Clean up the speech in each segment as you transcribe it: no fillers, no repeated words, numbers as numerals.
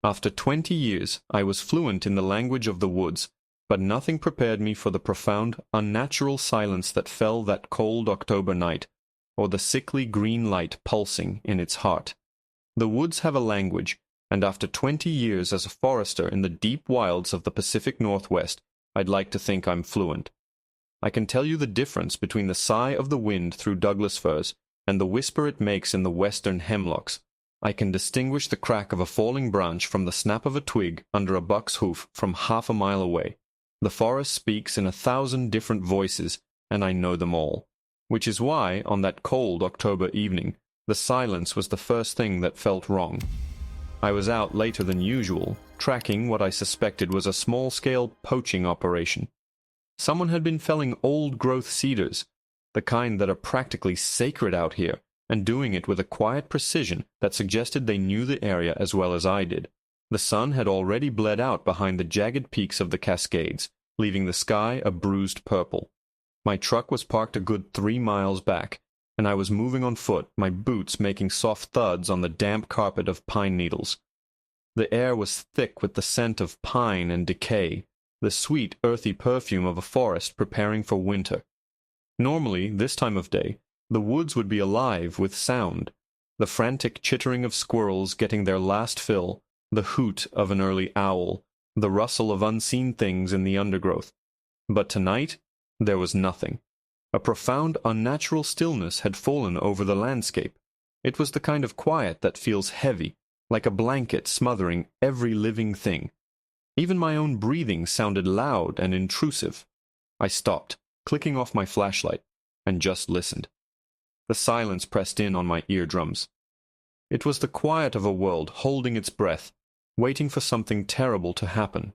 After 20 years, I was fluent in the language of the woods, but nothing prepared me for the profound, unnatural silence that fell that cold October night, or the sickly green light pulsing in its heart. The woods have a language, and after 20 years as a forester in the deep wilds of the Pacific Northwest, I'd like to think I'm fluent. I can tell you the difference between the sigh of the wind through Douglas firs and the whisper it makes in the western hemlocks. I can distinguish the crack of a falling branch from the snap of a twig under a buck's hoof from half a mile away. The forest speaks in 1,000 different voices, and I know them all. Which is why, on that cold October evening, the silence was the first thing that felt wrong. I was out later than usual, tracking what I suspected was a small-scale poaching operation. Someone had been felling old-growth cedars, the kind that are practically sacred out here, and doing it with a quiet precision that suggested they knew the area as well as I did. The sun had already bled out behind the jagged peaks of the Cascades, leaving the sky a bruised purple. My truck was parked a good 3 miles back, and I was moving on foot, my boots making soft thuds on the damp carpet of pine needles. The air was thick with the scent of pine and decay, the sweet, earthy perfume of a forest preparing for winter. Normally, this time of day, the woods would be alive with sound, the frantic chittering of squirrels getting their last fill, the hoot of an early owl, the rustle of unseen things in the undergrowth. But tonight, there was nothing. A profound, unnatural stillness had fallen over the landscape. It was the kind of quiet that feels heavy, like a blanket smothering every living thing. Even my own breathing sounded loud and intrusive. I stopped, clicking off my flashlight, and just listened. The silence pressed in on my eardrums. It was the quiet of a world holding its breath, waiting for something terrible to happen.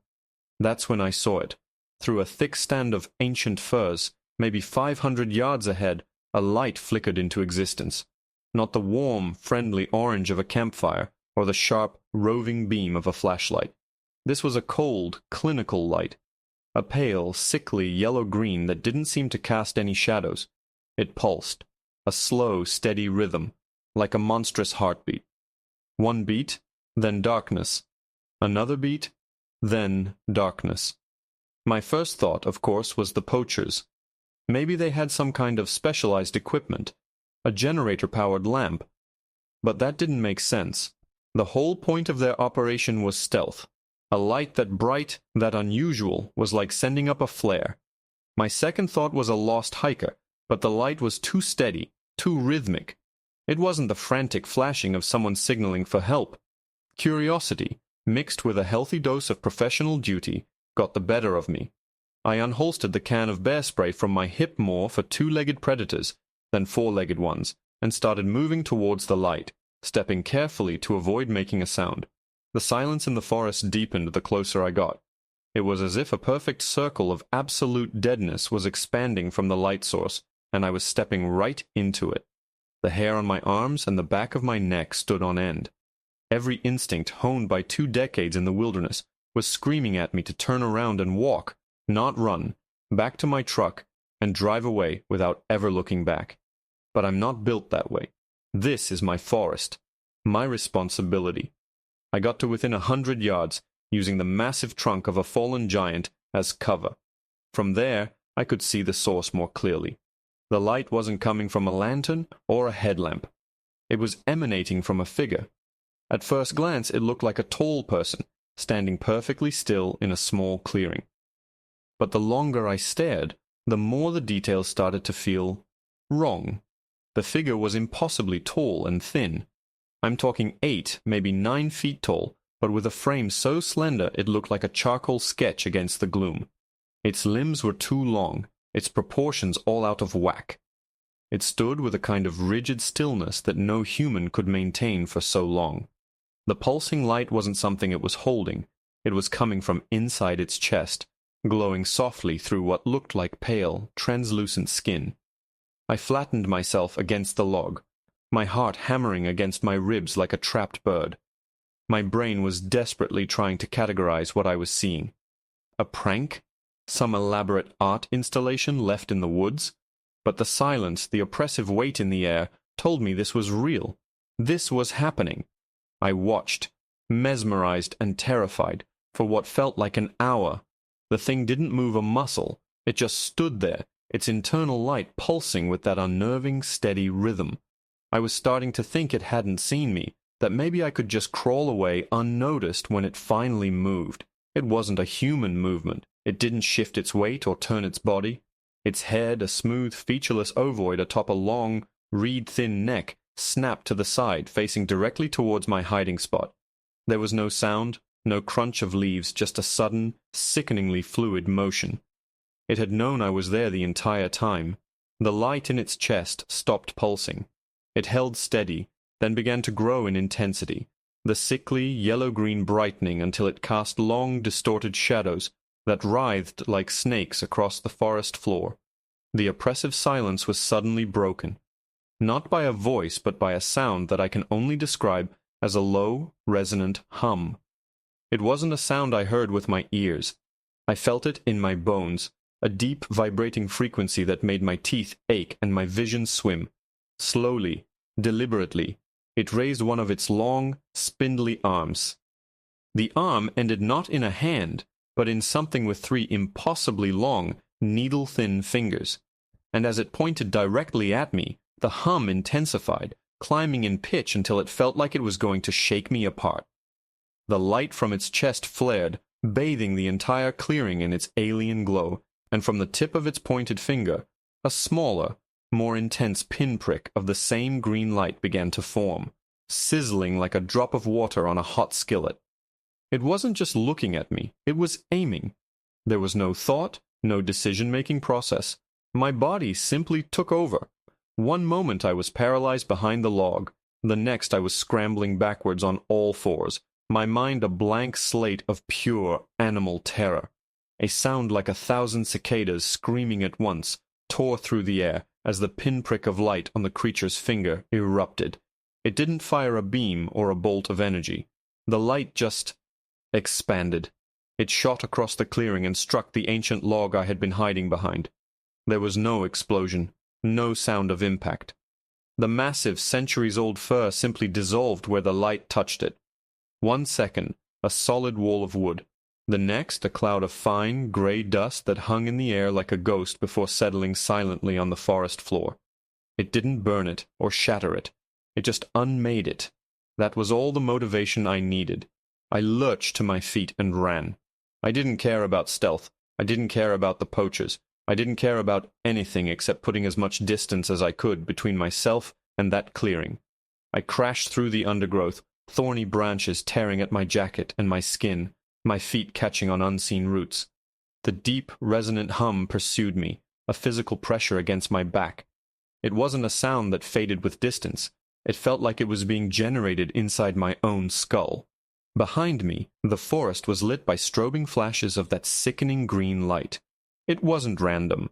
That's when I saw it. Through a thick stand of ancient firs, maybe 500 yards ahead, a light flickered into existence. Not the warm, friendly orange of a campfire, or the sharp, roving beam of a flashlight. This was a cold, clinical light. A pale, sickly yellow-green that didn't seem to cast any shadows. It pulsed, a slow, steady rhythm, like a monstrous heartbeat. One beat, then darkness. Another beat, then darkness. My first thought, of course, was the poachers. Maybe they had some kind of specialized equipment, a generator-powered lamp. But that didn't make sense. The whole point of their operation was stealth. A light that bright, that unusual, was like sending up a flare. My second thought was a lost hiker, but the light was too steady, too rhythmic. It wasn't the frantic flashing of someone signaling for help. Curiosity, mixed with a healthy dose of professional duty, got the better of me. I unholstered the can of bear spray from my hip more for two-legged predators than four-legged ones, and started moving towards the light, stepping carefully to avoid making a sound. The silence in the forest deepened the closer I got. It was as if a perfect circle of absolute deadness was expanding from the light source, and I was stepping right into it. The hair on my arms and the back of my neck stood on end. Every instinct, honed by 2 decades in the wilderness, was screaming at me to turn around and walk, not run, back to my truck, and drive away without ever looking back. But I'm not built that way. This is my forest, my responsibility. I got to within 100 yards, using the massive trunk of a fallen giant as cover. From there, I could see the source more clearly. The light wasn't coming from a lantern or a headlamp. It was emanating from a figure. At first glance, it looked like a tall person, standing perfectly still in a small clearing. But the longer I stared, the more the details started to feel wrong. The figure was impossibly tall and thin. I'm talking 8, maybe 9 feet tall, but with a frame so slender it looked like a charcoal sketch against the gloom. Its limbs were too long, its proportions all out of whack. It stood with a kind of rigid stillness that no human could maintain for so long. The pulsing light wasn't something it was holding. It was coming from inside its chest, glowing softly through what looked like pale, translucent skin. I flattened myself against the log, my heart hammering against my ribs like a trapped bird. My brain was desperately trying to categorize what I was seeing. A prank? Some elaborate art installation left in the woods? But the silence, the oppressive weight in the air, told me this was real. This was happening. I watched, mesmerized and terrified, for what felt like an hour. The thing didn't move a muscle. It just stood there, its internal light pulsing with that unnerving, steady rhythm. I was starting to think it hadn't seen me, that maybe I could just crawl away unnoticed when it finally moved. It wasn't a human movement. It didn't shift its weight or turn its body. Its head, a smooth, featureless ovoid atop a long, reed-thin neck, snapped to the side, facing directly towards my hiding spot. There was no sound, no crunch of leaves, just a sudden, sickeningly fluid motion. It had known I was there the entire time. The light in its chest stopped pulsing. It held steady, then began to grow in intensity, the sickly, yellow-green brightening until it cast long, distorted shadows that writhed like snakes across the forest floor. The oppressive silence was suddenly broken, not by a voice but by a sound that I can only describe as a low, resonant hum. It wasn't a sound I heard with my ears. I felt it in my bones, a deep, vibrating frequency that made my teeth ache and my vision swim. Slowly, deliberately, it raised one of its long, spindly arms. The arm ended not in a hand, but in something with 3 impossibly long, needle-thin fingers. And as it pointed directly at me, the hum intensified, climbing in pitch until it felt like it was going to shake me apart. The light from its chest flared, bathing the entire clearing in its alien glow, and from the tip of its pointed finger, a smaller, more intense pinprick of the same green light began to form, sizzling like a drop of water on a hot skillet. It wasn't just looking at me, it was aiming. There was no thought, no decision-making process. My body simply took over. One moment I was paralyzed behind the log, the next I was scrambling backwards on all fours, my mind a blank slate of pure animal terror. A sound like 1,000 cicadas screaming at once tore through the air as the pinprick of light on the creature's finger erupted. It didn't fire a beam or a bolt of energy. The light just expanded. It shot across the clearing and struck the ancient log I had been hiding behind. There was no explosion, no sound of impact. The massive, centuries-old fir simply dissolved where the light touched it. 1 second, a solid wall of wood. The next, a cloud of fine, gray dust that hung in the air like a ghost before settling silently on the forest floor. It didn't burn it or shatter it. It just unmade it. That was all the motivation I needed. I lurched to my feet and ran. I didn't care about stealth. I didn't care about the poachers. I didn't care about anything except putting as much distance as I could between myself and that clearing. I crashed through the undergrowth, thorny branches tearing at my jacket and my skin, my feet catching on unseen roots. The deep, resonant hum pursued me, a physical pressure against my back. It wasn't a sound that faded with distance. It felt like it was being generated inside my own skull. Behind me, the forest was lit by strobing flashes of that sickening green light. It wasn't random.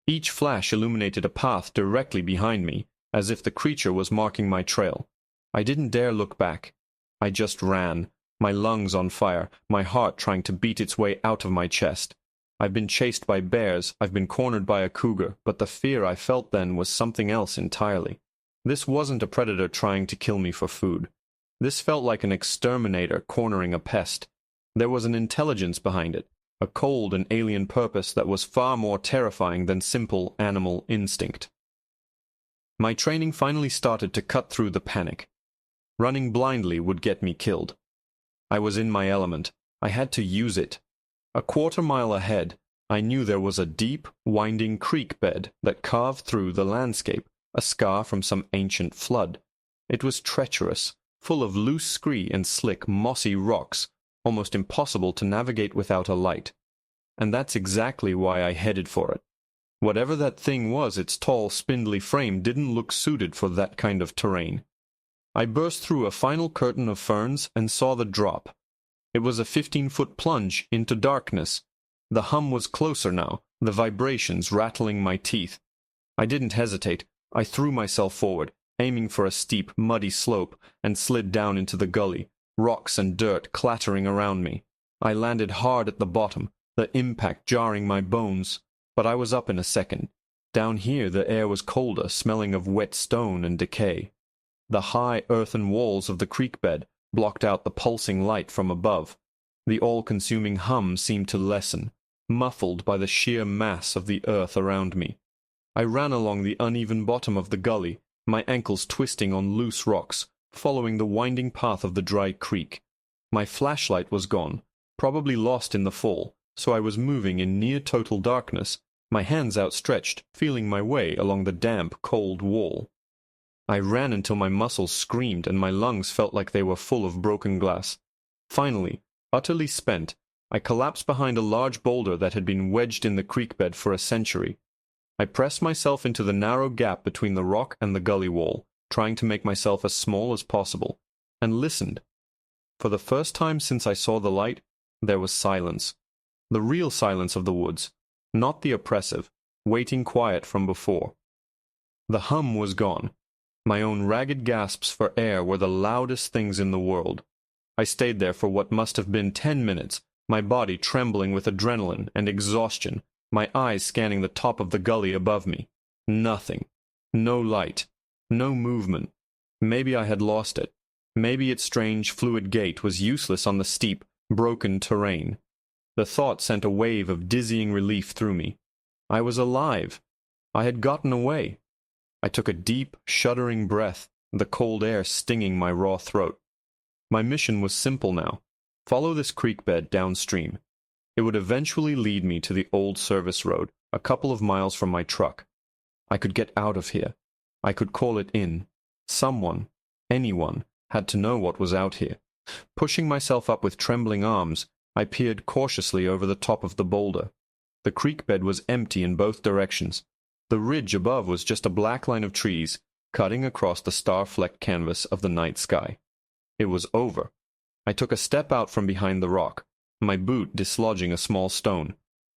Each flash illuminated a path directly behind me, as if the creature was marking my trail. I didn't dare look back. I just ran, my lungs on fire, my heart trying to beat its way out of my chest. I've been chased by bears, I've been cornered by a cougar, but the fear I felt then was something else entirely. This wasn't a predator trying to kill me for food. This felt like an exterminator cornering a pest. There was an intelligence behind it, a cold and alien purpose that was far more terrifying than simple animal instinct. My training finally started to cut through the panic. Running blindly would get me killed. I was in my element. I had to use it. A quarter-mile ahead, I knew there was a deep, winding creek bed that carved through the landscape, a scar from some ancient flood. It was treacherous, full of loose scree and slick, mossy rocks, almost impossible to navigate without a light. And that's exactly why I headed for it. Whatever that thing was, its tall, spindly frame didn't look suited for that kind of terrain. I burst through a final curtain of ferns and saw the drop. It was a 15-foot plunge into darkness. The hum was closer now, the vibrations rattling my teeth. I didn't hesitate. I threw myself forward, aiming for a steep, muddy slope, and slid down into the gully, rocks and dirt clattering around me. I landed hard at the bottom, the impact jarring my bones, but I was up in a second. Down here the air was colder, smelling of wet stone and decay. The high earthen walls of the creek bed blocked out the pulsing light from above. The all-consuming hum seemed to lessen, muffled by the sheer mass of the earth around me. I ran along the uneven bottom of the gully, my ankles twisting on loose rocks, following the winding path of the dry creek. My flashlight was gone, probably lost in the fall, so I was moving in near total darkness, my hands outstretched, feeling my way along the damp, cold wall. I ran until my muscles screamed and my lungs felt like they were full of broken glass. Finally, utterly spent, I collapsed behind a large boulder that had been wedged in the creek bed for a century. I pressed myself into the narrow gap between the rock and the gully wall, trying to make myself as small as possible, and listened. For the first time since I saw the light, there was silence. The real silence of the woods, not the oppressive, waiting quiet from before. The hum was gone. My own ragged gasps for air were the loudest things in the world. I stayed there for what must have been 10 minutes, my body trembling with adrenaline and exhaustion, my eyes scanning the top of the gully above me. Nothing. No light. No movement. Maybe I had lost it. Maybe its strange, fluid gait was useless on the steep, broken terrain. The thought sent a wave of dizzying relief through me. I was alive. I had gotten away. I took a deep, shuddering breath, the cold air stinging my raw throat. My mission was simple now. Follow this creek bed downstream. It would eventually lead me to the old service road, a couple of miles from my truck. I could get out of here. I could call it in. Someone, anyone, had to know what was out here. Pushing myself up with trembling arms, I peered cautiously over the top of the boulder. The creek bed was empty in both directions. The ridge above was just a black line of trees, cutting across the star-flecked canvas of the night sky. It was over. I took a step out from behind the rock, my boot dislodging a small stone.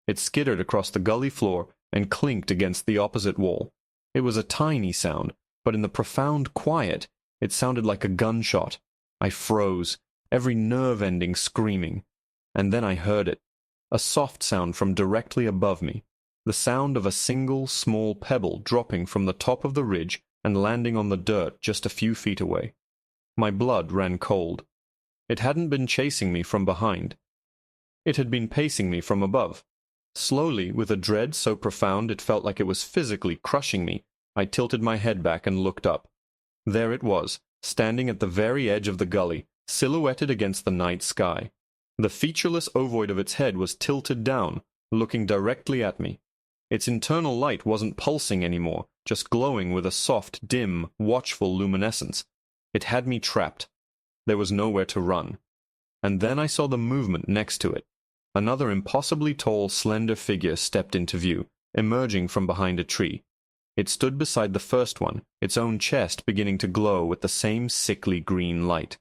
It skittered across the gully floor and clinked against the opposite wall. It was a tiny sound, but in the profound quiet, it sounded like a gunshot. I froze, every nerve ending screaming. And then I heard it, a soft sound from directly above me, the sound of a single small pebble dropping from the top of the ridge and landing on the dirt just a few feet away. My blood ran cold. It hadn't been chasing me from behind. It had been pacing me from above. Slowly, with a dread so profound it felt like it was physically crushing me, I tilted my head back and looked up. There it was, standing at the very edge of the gully, silhouetted against the night sky. The featureless ovoid of its head was tilted down, looking directly at me. Its internal light wasn't pulsing anymore, just glowing with a soft, dim, watchful luminescence. It had me trapped. There was nowhere to run. And then I saw the movement next to it. Another impossibly tall, slender figure stepped into view, emerging from behind a tree. It stood beside the first one, its own chest beginning to glow with the same sickly green light.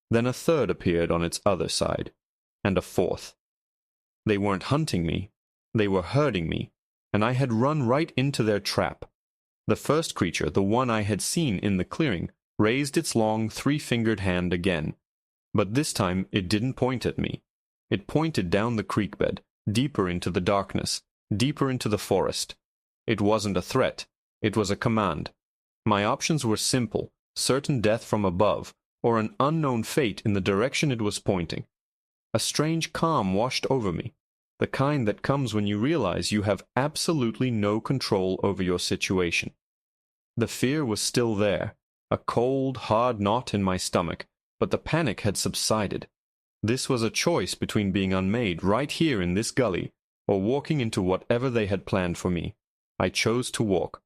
Then a third appeared on its other side, and a fourth. They weren't hunting me, they were herding me, and I had run right into their trap. The first creature, the one I had seen in the clearing, raised its long, three-fingered hand again. But this time it didn't point at me. It pointed down the creek bed, deeper into the darkness, deeper into the forest. It wasn't a threat. It was a command. My options were simple, certain death from above, or an unknown fate in the direction it was pointing. A strange calm washed over me, the kind that comes when you realize you have absolutely no control over your situation. The fear was still there, a cold, hard knot in my stomach, but the panic had subsided. This was a choice between being unmade right here in this gully, or walking into whatever they had planned for me. I chose to walk.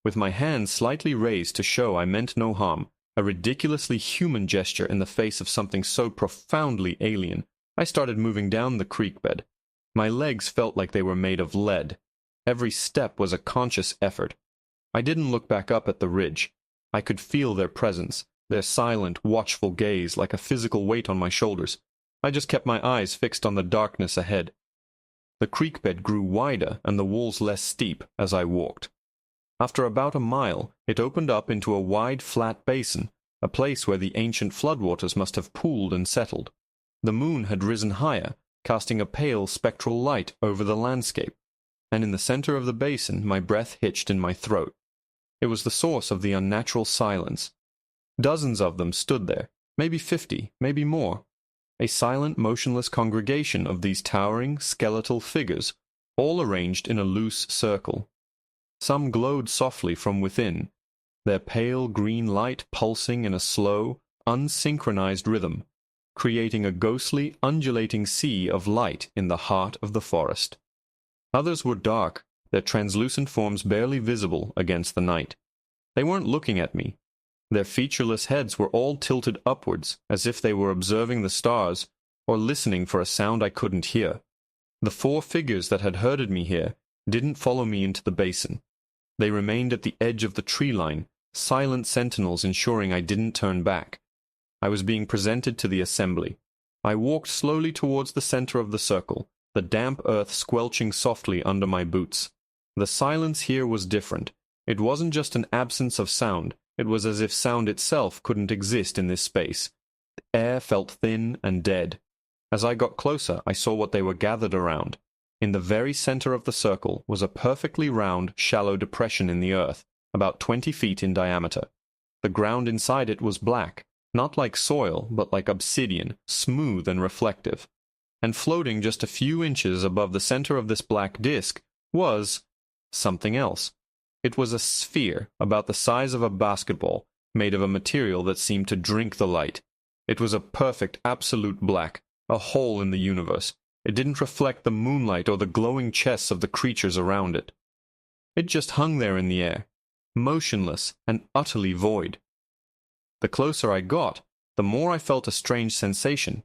With my hands slightly raised to show I meant no harm, a ridiculously human gesture in the face of something so profoundly alien, I started moving down the creek bed. My legs felt like they were made of lead. Every step was a conscious effort. I didn't look back up at the ridge. I could feel their presence, their silent, watchful gaze like a physical weight on my shoulders. I just kept my eyes fixed on the darkness ahead. The creek bed grew wider and the walls less steep as I walked. After about a mile, it opened up into a wide, flat basin, a place where the ancient floodwaters must have pooled and settled. The moon had risen higher, casting a pale, spectral light over the landscape, and in the center of the basin my breath hitched in my throat. It was the source of the unnatural silence. Dozens of them stood there, maybe 50, maybe more. A silent, motionless congregation of these towering, skeletal figures, all arranged in a loose circle. Some glowed softly from within, their pale green light pulsing in a slow, unsynchronized rhythm, creating a ghostly, undulating sea of light in the heart of the forest. Others were dark, their translucent forms barely visible against the night. They weren't looking at me. Their featureless heads were all tilted upwards, as if they were observing the stars or listening for a sound I couldn't hear. The 4 figures that had herded me here didn't follow me into the basin. They remained at the edge of the tree line, silent sentinels ensuring I didn't turn back. I was being presented to the assembly. I walked slowly towards the center of the circle, the damp earth squelching softly under my boots. The silence here was different. It wasn't just an absence of sound. It was as if sound itself couldn't exist in this space. The air felt thin and dead. As I got closer, I saw what they were gathered around. In the very center of the circle was a perfectly round, shallow depression in the earth, about 20 feet in diameter. The ground inside it was black, not like soil, but like obsidian, smooth and reflective. And floating just a few inches above the center of this black disk was something else. It was a sphere about the size of a basketball, made of a material that seemed to drink the light. It was a perfect, absolute black, a hole in the universe. It didn't reflect the moonlight or the glowing chests of the creatures around it. It just hung there in the air, motionless and utterly void. The closer I got, the more I felt a strange sensation,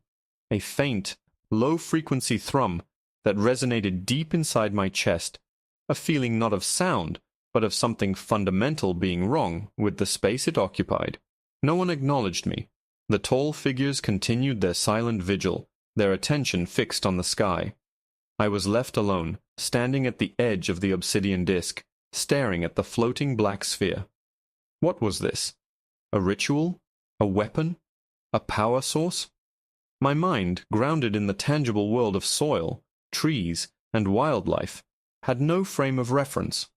a faint, low-frequency thrum that resonated deep inside my chest, a feeling not of sound, but of something fundamental being wrong with the space it occupied. No one acknowledged me. The tall figures continued their silent vigil, their attention fixed on the sky. I was left alone, standing at the edge of the obsidian disk, staring at the floating black sphere. What was this? A ritual? A weapon? A power source? My mind, grounded in the tangible world of soil, trees, and wildlife, had no frame of reference.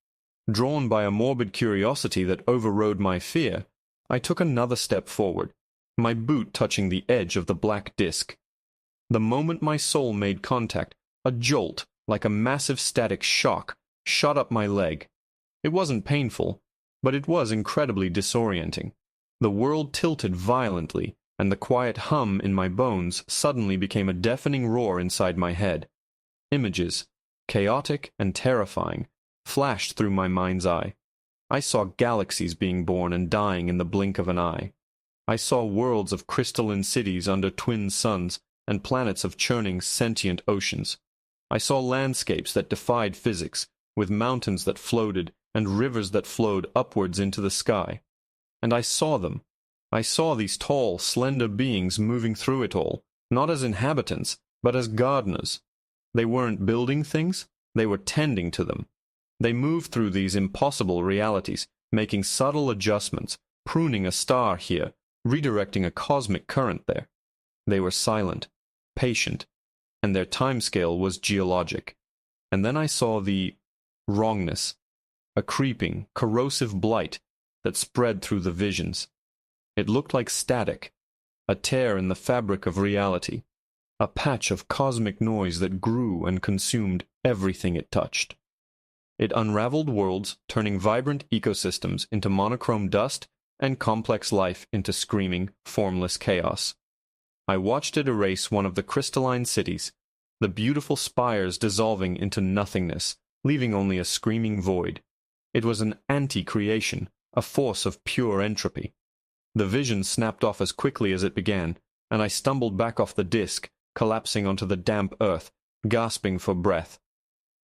Drawn by a morbid curiosity that overrode my fear, I took another step forward, my boot touching the edge of the black disk. The moment my soul made contact, a jolt, like a massive static shock, shot up my leg. It wasn't painful, but it was incredibly disorienting. The world tilted violently, and the quiet hum in my bones suddenly became a deafening roar inside my head. Images, chaotic and terrifying, flashed through my mind's eye. I saw galaxies being born and dying in the blink of an eye. I saw worlds of crystalline cities under twin suns and planets of churning sentient oceans. I saw landscapes that defied physics, with mountains that floated and rivers that flowed upwards into the sky. And I saw them. I saw these tall, slender beings moving through it all, not as inhabitants, but as gardeners. They weren't building things, they were tending to them. They moved through these impossible realities, making subtle adjustments, pruning a star here, redirecting a cosmic current there. They were silent, patient, and their timescale was geologic. And then I saw the wrongness, a creeping, corrosive blight that spread through the visions. It looked like static, a tear in the fabric of reality, a patch of cosmic noise that grew and consumed everything it touched. It unraveled worlds, turning vibrant ecosystems into monochrome dust and complex life into screaming, formless chaos. I watched it erase one of the crystalline cities, the beautiful spires dissolving into nothingness, leaving only a screaming void. It was an anti-creation, a force of pure entropy. The vision snapped off as quickly as it began, and I stumbled back off the disk, collapsing onto the damp earth, gasping for breath.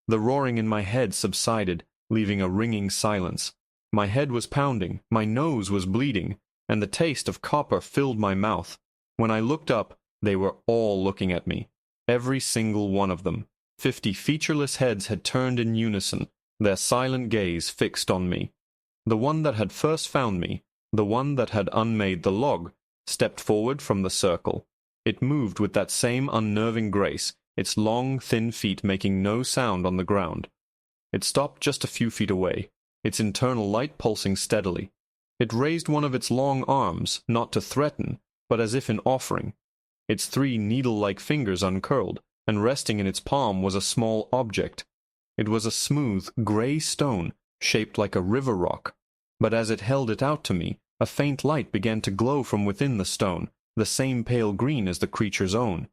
The roaring in my head subsided, leaving a ringing silence. My head was pounding, my nose was bleeding, and the taste of copper filled my mouth. When I looked up, they were all looking at me, every single one of them. 50 featureless heads had turned in unison, their silent gaze fixed on me. The one that had first found me, the one that had unmade the log, stepped forward from the circle. It moved with that same unnerving grace, its long, thin feet making no sound on the ground. It stopped just a few feet away, its internal light pulsing steadily. It raised one of its long arms, not to threaten, but as if in offering. Its 3 needle-like fingers uncurled, and resting in its palm was a small object. It was a smooth, grey stone, shaped like a river rock. But as it held it out to me, a faint light began to glow from within the stone, the same pale green as the creature's own.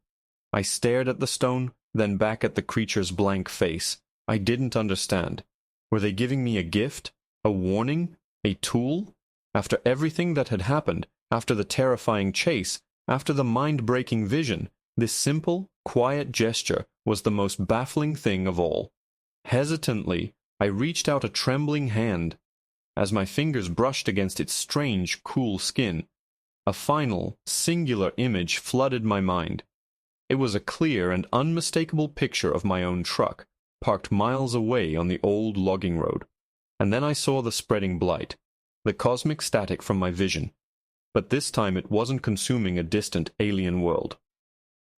I stared at the stone, then back at the creature's blank face. I didn't understand. Were they giving me a gift? A warning? A tool? After everything that had happened, after the terrifying chase, after the mind-breaking vision, this simple, quiet gesture was the most baffling thing of all. Hesitantly, I reached out a trembling hand. As my fingers brushed against its strange, cool skin, a final, singular image flooded my mind. It was a clear and unmistakable picture of my own truck, parked miles away on the old logging road. And then I saw the spreading blight, the cosmic static from my vision. But this time it wasn't consuming a distant alien world.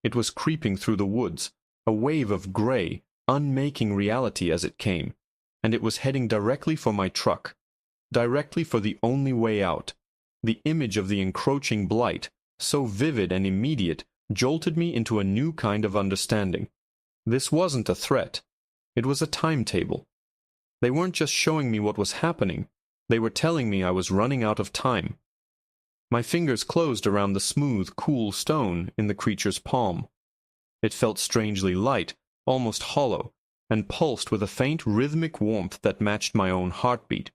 It was creeping through the woods, a wave of gray, unmaking reality as it came, and it was heading directly for my truck, directly for the only way out. The image of the encroaching blight, so vivid and immediate, jolted me into a new kind of understanding. This wasn't a threat. It was a timetable. They weren't just showing me what was happening. They were telling me I was running out of time. My fingers closed around the smooth, cool stone in the creature's palm. It felt strangely light, almost hollow, and pulsed with a faint rhythmic warmth that matched my own heartbeat.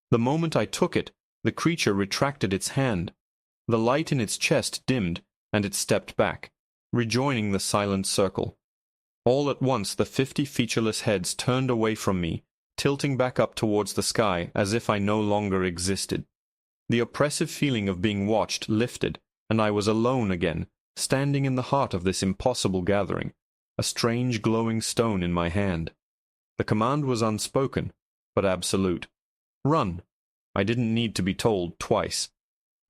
The moment I took it, the creature retracted its hand. The light in its chest dimmed, and it stepped back, rejoining the silent circle. All at once the 50 featureless heads turned away from me, tilting back up towards the sky as if I no longer existed. The oppressive feeling of being watched lifted, and I was alone again, standing in the heart of this impossible gathering, a strange glowing stone in my hand. The command was unspoken, but absolute. Run! I didn't need to be told twice.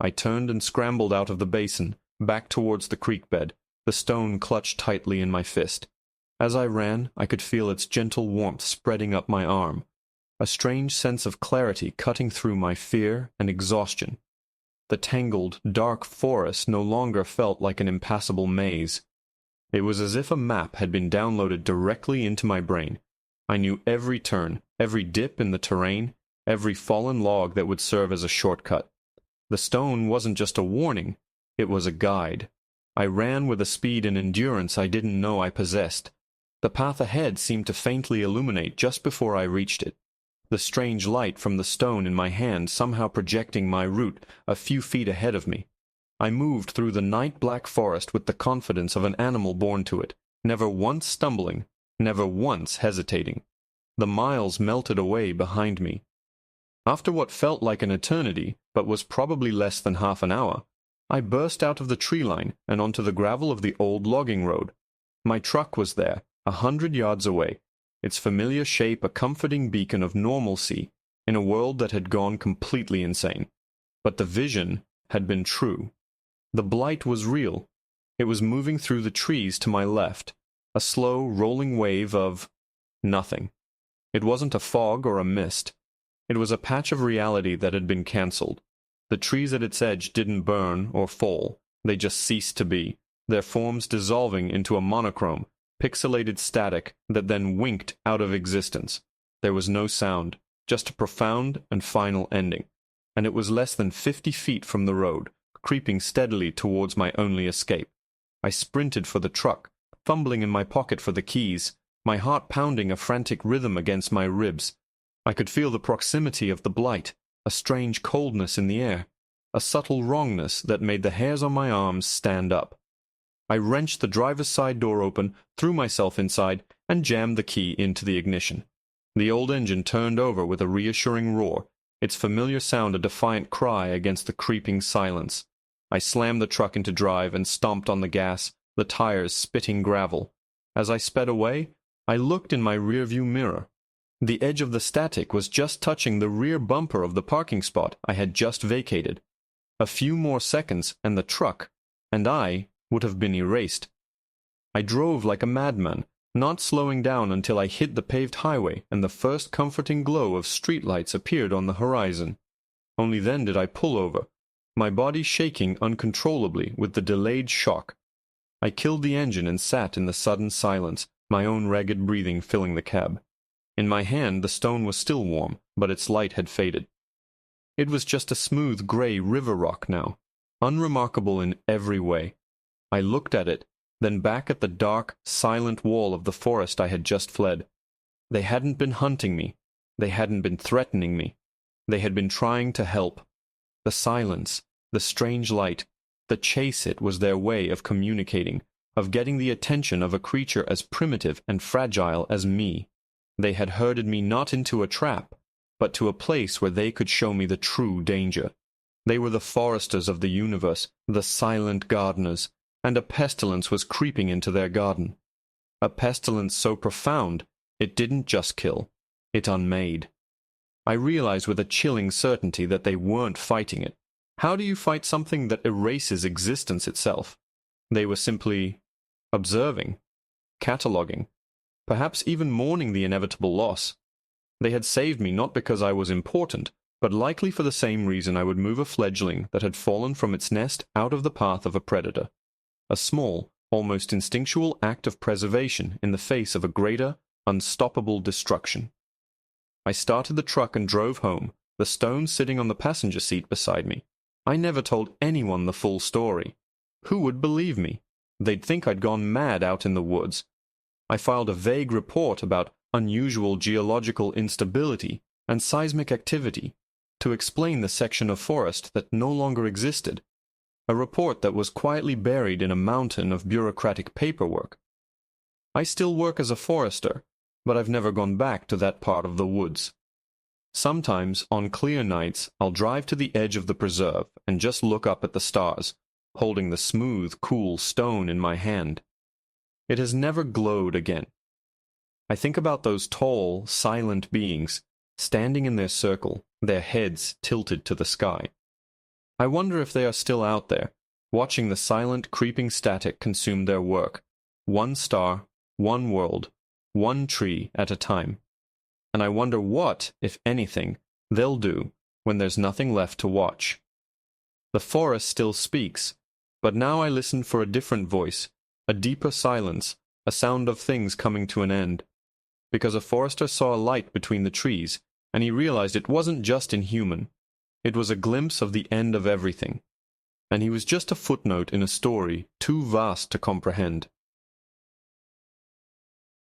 I turned and scrambled out of the basin, back towards the creek bed, the stone clutched tightly in my fist. As I ran, I could feel its gentle warmth spreading up my arm, a strange sense of clarity cutting through my fear and exhaustion. The tangled, dark forest no longer felt like an impassable maze. It was as if a map had been downloaded directly into my brain. I knew every turn, every dip in the terrain, every fallen log that would serve as a shortcut. The stone wasn't just a warning, it was a guide. I ran with a speed and endurance I didn't know I possessed. The path ahead seemed to faintly illuminate just before I reached it, the strange light from the stone in my hand somehow projecting my route a few feet ahead of me. I moved through the night-black forest with the confidence of an animal born to it, never once stumbling, never once hesitating. The miles melted away behind me. After what felt like an eternity, but was probably less than half an hour, I burst out of the tree line and onto the gravel of the old logging road. My truck was there, 100 yards away, its familiar shape a comforting beacon of normalcy in a world that had gone completely insane. But the vision had been true. The blight was real. It was moving through the trees to my left, a slow, rolling wave of nothing. It wasn't a fog or a mist. It was a patch of reality that had been cancelled. The trees at its edge didn't burn or fall. They just ceased to be, their forms dissolving into a monochrome, pixelated static that then winked out of existence. There was no sound, just a profound and final ending. And it was less than 50 feet from the road, creeping steadily towards my only escape. I sprinted for the truck, fumbling in my pocket for the keys, my heart pounding a frantic rhythm against my ribs. I could feel the proximity of the blight, a strange coldness in the air, a subtle wrongness that made the hairs on my arms stand up. I wrenched the driver's side door open, threw myself inside, and jammed the key into the ignition. The old engine turned over with a reassuring roar, its familiar sound a defiant cry against the creeping silence. I slammed the truck into drive and stomped on the gas, the tires spitting gravel. As I sped away, I looked in my rearview mirror. The edge of the static was just touching the rear bumper of the parking spot I had just vacated. A few more seconds, and the truck, and I, would have been erased. I drove like a madman, not slowing down until I hit the paved highway and the first comforting glow of streetlights appeared on the horizon. Only then did I pull over, my body shaking uncontrollably with the delayed shock. I killed the engine and sat in the sudden silence, my own ragged breathing filling the cab. In my hand the stone was still warm, but its light had faded. It was just a smooth grey river rock now, unremarkable in every way. I looked at it, then back at the dark, silent wall of the forest I had just fled. They hadn't been hunting me. They hadn't been threatening me. They had been trying to help. The silence, the strange light, the chase it was their way of communicating, of getting the attention of a creature as primitive and fragile as me. They had herded me not into a trap, but to a place where they could show me the true danger. They were the foresters of the universe, the silent gardeners, and a pestilence was creeping into their garden. A pestilence so profound, it didn't just kill, it unmade. I realized with a chilling certainty that they weren't fighting it. How do you fight something that erases existence itself? They were simply observing, cataloguing, perhaps even mourning the inevitable loss. They had saved me not because I was important, but likely for the same reason I would move a fledgling that had fallen from its nest out of the path of a predator. A small, almost instinctual act of preservation in the face of a greater, unstoppable destruction. I started the truck and drove home, the stone sitting on the passenger seat beside me. I never told anyone the full story. Who would believe me? They'd think I'd gone mad out in the woods. I filed a vague report about unusual geological instability and seismic activity to explain the section of forest that no longer existed, a report that was quietly buried in a mountain of bureaucratic paperwork. I still work as a forester, but I've never gone back to that part of the woods. Sometimes, on clear nights, I'll drive to the edge of the preserve and just look up at the stars, holding the smooth, cool stone in my hand. It has never glowed again. I think about those tall, silent beings, standing in their circle, their heads tilted to the sky. I wonder if they are still out there, watching the silent, creeping static consume their work, one star, one world, one tree at a time. And I wonder what, if anything, they'll do when there's nothing left to watch. The forest still speaks, but now I listen for a different voice, a deeper silence, a sound of things coming to an end. Because a forester saw a light between the trees, and he realized it wasn't just inhuman. It was a glimpse of the end of everything. And he was just a footnote in a story too vast to comprehend.